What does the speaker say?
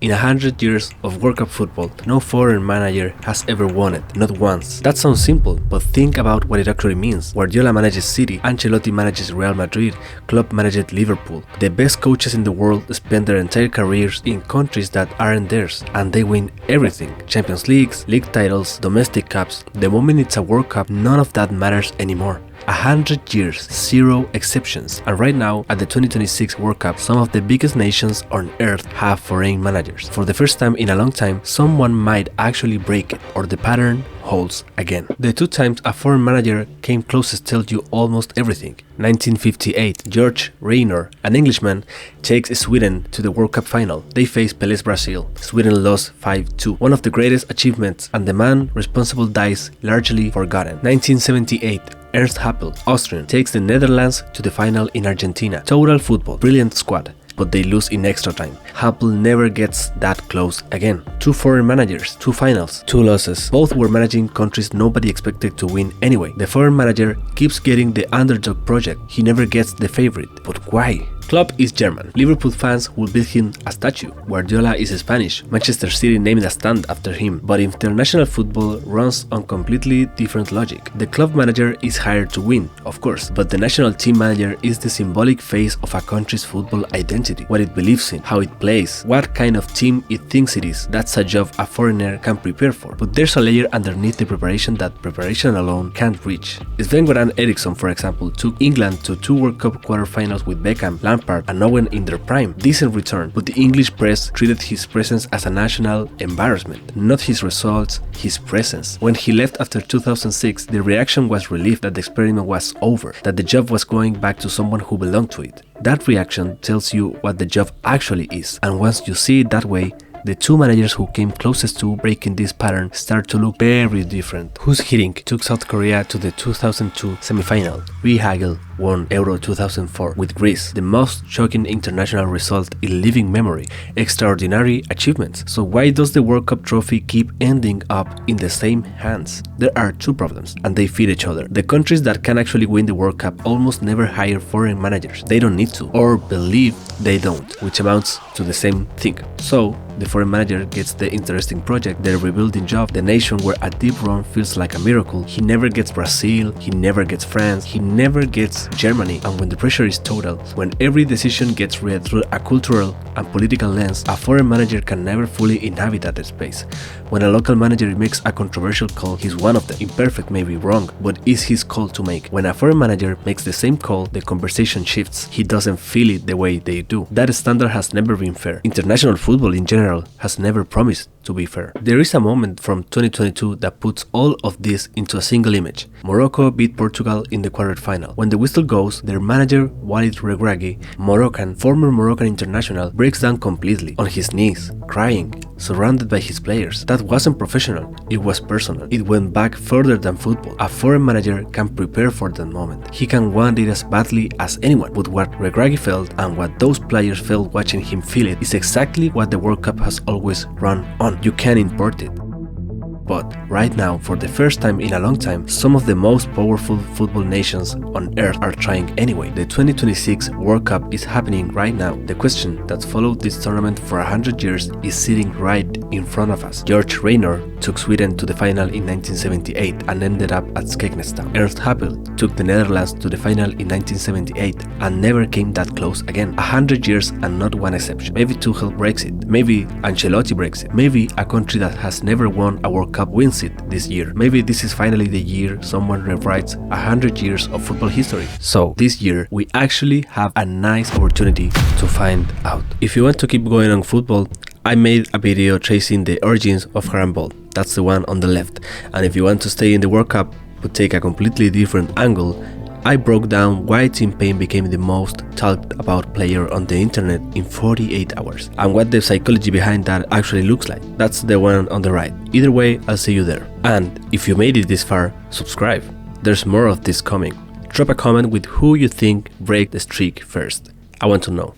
In 100 years of World Cup football, no foreign manager has ever won it, not once. That sounds simple, but think about what it actually means. Guardiola manages City, Ancelotti manages Real Madrid, Klopp managed Liverpool. The best coaches in the world spend their entire careers in countries that aren't theirs, and they win everything. Champions Leagues, league titles, domestic cups. The moment it's a World Cup, none of that matters anymore. 100 years, zero exceptions. And right now, at the 2026 World Cup, some of the biggest nations on earth have foreign managers. For the first time in a long time, someone might actually break it, or the pattern holds again. The two times a foreign manager came closest tell you almost everything. 1958, George Reynor, an Englishman, takes Sweden to the World Cup final. They face Pelé's Brazil. Sweden lost 5-2, one of the greatest achievements, and the man responsible dies largely forgotten. 1978, Ernst Happel, Austrian, takes the Netherlands to the final in Argentina. Total football, brilliant squad, but they lose in extra time. Happel never gets that close again. Two foreign managers, two finals, two losses. Both were managing countries nobody expected to win anyway. The foreign manager keeps getting the underdog project. He never gets the favorite. But why? Klopp is German. Liverpool fans will build him a statue. Guardiola is Spanish. Manchester City named a stand after him. But international football runs on completely different logic. The club manager is hired to win, of course, but the national team manager is the symbolic face of a country's football identity, what it believes in, how it plays, what kind of team it thinks it is. That's a job a foreigner can prepare for. But there's a layer underneath the preparation that preparation alone can't reach. Sven-Göran Eriksson, for example, took England to two World Cup quarterfinals with Beckham, Lampard, and Owen in their prime. Decent return, but the English press treated his presence as a national embarrassment, not his results, his presence. When he left after 2006, the reaction was relief that the experiment was over, that the job was going back to someone who belonged to it. That reaction tells you what the job actually is, and once you see it that way, the two managers who came closest to breaking this pattern start to look very different. Who's Hiddink took South Korea to the 2002 semi-final. Rie Hagel won Euro 2004 with Greece, the most shocking international result in living memory, extraordinary achievements. So why does the World Cup trophy keep ending up in the same hands? There are two problems, and they feed each other. The countries that can actually win the World Cup almost never hire foreign managers. They don't need to, or believe they don't, which amounts to the same thing. So the foreign manager gets the interesting project, the rebuilding job, the nation where a deep run feels like a miracle. He never gets Brazil, he never gets France, he never gets Germany. And when the pressure is total, when every decision gets read through a cultural and political lens, a foreign manager can never fully inhabit that space. When a local manager makes a controversial call, he's one of them. Imperfect, maybe wrong, but it's his call to make. When a foreign manager makes the same call, the conversation shifts. He doesn't feel it the way they do. That standard has never been fair. International football in general has never promised to be fair. There is a moment from 2022 that puts all of this into a single image. Morocco beat Portugal in the quarterfinal. When the whistle goes, their manager Walid Regragui, former Moroccan international, breaks down completely, on his knees, crying, surrounded by his players. That wasn't professional, it was personal. It went back further than football. A foreign manager can prepare for that moment. He can want it as badly as anyone, but what Regragui felt and what those players felt watching him feel it is exactly what the World Cup has always run on. You can import it. But right now, for the first time in a long time, some of the most powerful football nations on earth are trying anyway. The 2026 World Cup is happening right now. The question that followed this tournament for 100 years is sitting right in front of us. George Reynor took Sweden to the final in 1978 and ended up at Skegnestad. Ernst Happel took the Netherlands to the final in 1978 and never came that close again. 100 years and not one exception. Maybe Tuchel breaks it. Maybe Ancelotti breaks it. Maybe a country that has never won a World Cup wins it this year. Maybe this is finally the year someone rewrites 100 years of football history. So this year we actually have a nice opportunity to find out. If you want to keep going on football, I made a video tracing the origins of handball. That's the one on the left. And if you want to stay in the World Cup but take a completely different angle, I broke down why Tim Payne became the most talked about player on the internet in 48 hours and what the psychology behind that actually looks like. That's the one on the right. Either way, I'll see you there. And if you made it this far, subscribe. There's more of this coming. Drop a comment with who you think break the streak first. I want to know.